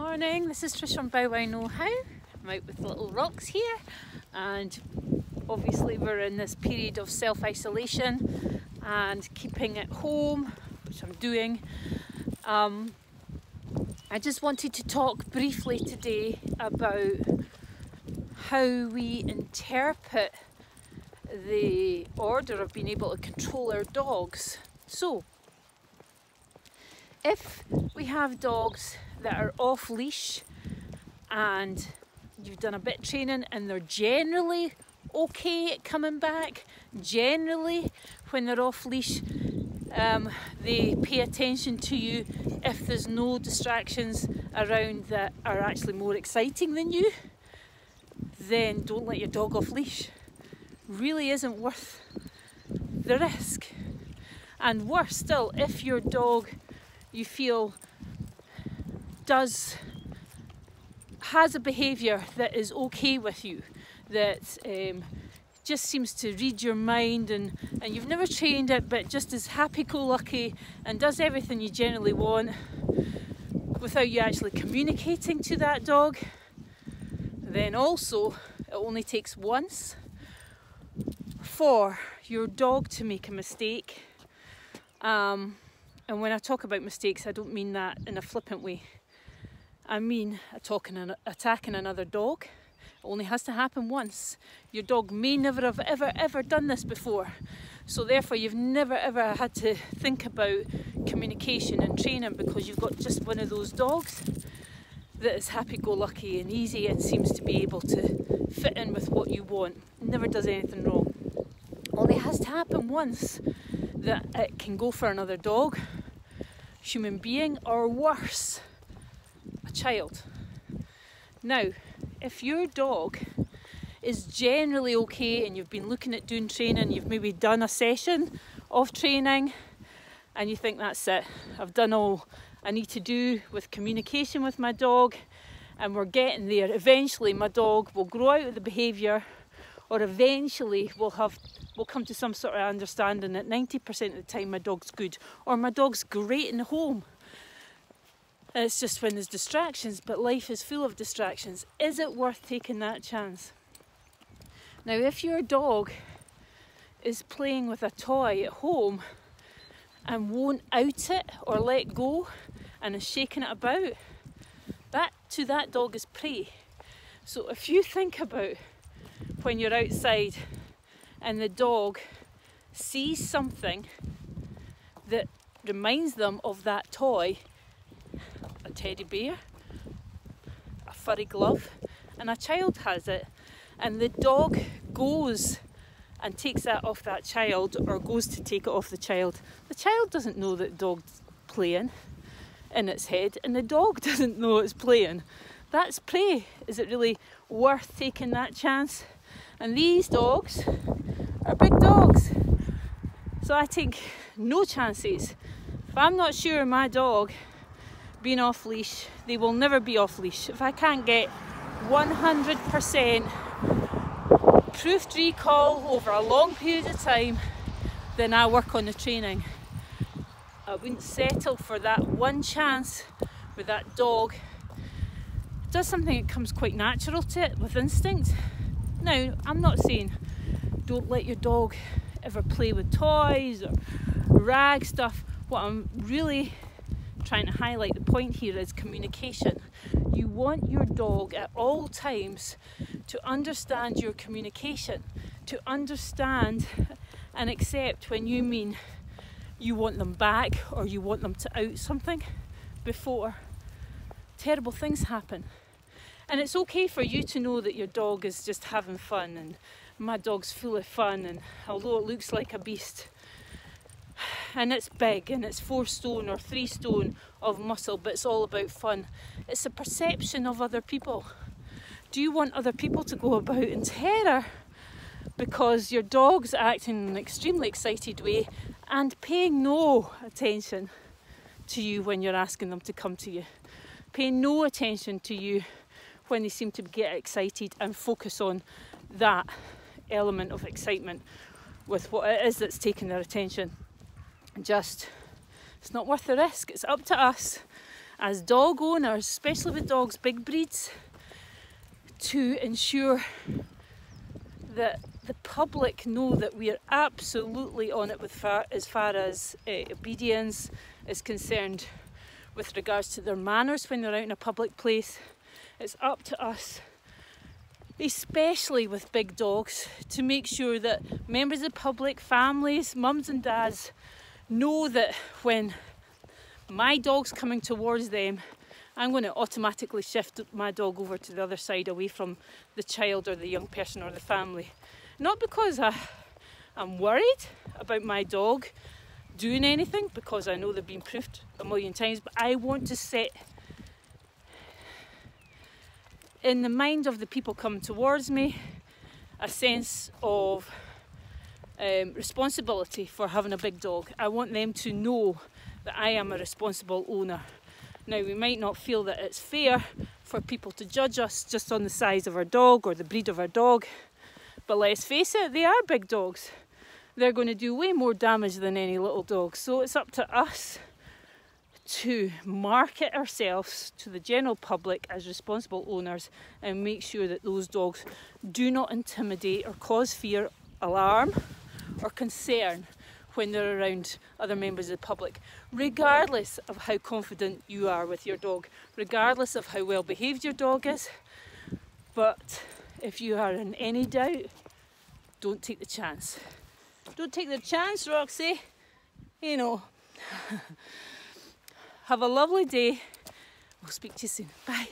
morning, this is Trish from Bow Wow Know How. I'm out with the little rocks here, and obviously we're in this period of self-isolation and keeping at home, which I'm doing. I just wanted to talk briefly today about how we interpret the order of being able to control our dogs. So, if we have dogs that are off leash and you've done a bit of training and they're generally okay at coming back, generally when they're off leash they pay attention to you if there's no distractions around that are actually more exciting than you, then don't let your dog off leash. Really isn't worth the risk. And worse still, if your dog you feel has a behaviour that is okay with you, that just seems to read your mind and you've never trained it but just is happy-go-lucky and does everything you generally want without you actually communicating to that dog, then also it only takes once for your dog to make a mistake. And when I talk about mistakes, I don't mean that in a flippant way. I mean attacking another dog. It only has to happen once. Your dog may never have ever done this before. So therefore you've never ever had to think about communication and training because you've got just one of those dogs that is happy-go-lucky and easy and seems to be able to fit in with what you want. Never does anything wrong. Only has to happen once that it can go for another dog, human being, or worse, a child. Now, if your dog is generally okay and you've been looking at doing training, you've maybe done a session of training and you think that's it, I've done all I need to do with communication with my dog and we're getting there, eventually my dog will grow out of the behaviour, or eventually we'll come to some sort of understanding that 90% of the time my dog's good, or my dog's great in the home. And it's just when there's distractions, but life is full of distractions. Is it worth taking that chance? Now, if your dog is playing with a toy at home and won't out it or let go and is shaking it about, that dog is prey. So if you think about when you're outside and the dog sees something that reminds them of that toy, a teddy bear, a furry glove, and a child has it, and the dog goes and takes that off that child or goes to take it off the child doesn't know that the dog's playing in its head, and the dog doesn't know it's playing. That's prey. Is it really worth taking that chance? And these dogs are big dogs, so I take no chances. If I'm not sure my dog being off leash, they will never be off leash. If I can't get 100% proofed recall over a long period of time, then I work on the training. I wouldn't settle for that one chance where that dog does something that comes quite natural to it with instinct. Now, I'm not saying don't let your dog ever play with toys or rag stuff. What I'm really trying to highlight, the point here, is communication. You want your dog at all times to understand your communication, to understand and accept when you mean you want them back or you want them to out something before terrible things happen. And it's okay for you to know that your dog is just having fun, and my dog's full of fun, and although it looks like a beast and it's big and it's 4 stone or 3 stone of muscle, but it's all about fun. It's a perception of other people. Do you want other people to go about in terror because your dog's acting in an extremely excited way and paying no attention to you when you're asking them to come to you, paying no attention to you when they seem to get excited and focus on that element of excitement with what it is that's taking their attention? It's not worth the risk. It's up to us as dog owners, especially with dogs, big breeds, to ensure that the public know that we are absolutely on it as far as obedience is concerned with regards to their manners when they're out in a public place. It's up to us, especially with big dogs, to make sure that members of the public, families, mums and dads know that when my dog's coming towards them, I'm going to automatically shift my dog over to the other side, away from the child or the young person or the family. Not because I'm worried about my dog doing anything, because I know they've been proofed a million times, but I want to set in the mind of the people coming towards me a sense of responsibility for having a big dog. I want them to know that I am a responsible owner. Now, we might not feel that it's fair for people to judge us just on the size of our dog or the breed of our dog, but let's face it, they are big dogs. They're going to do way more damage than any little dog. So it's up to us to market ourselves to the general public as responsible owners and make sure that those dogs do not intimidate or cause fear, alarm or concern when they're around other members of the public, regardless of how confident you are with your dog, regardless of how well behaved your dog is. But if you are in any doubt, don't take the chance. Don't take the chance, Roxy. You know. Have a lovely day. We'll speak to you soon. Bye.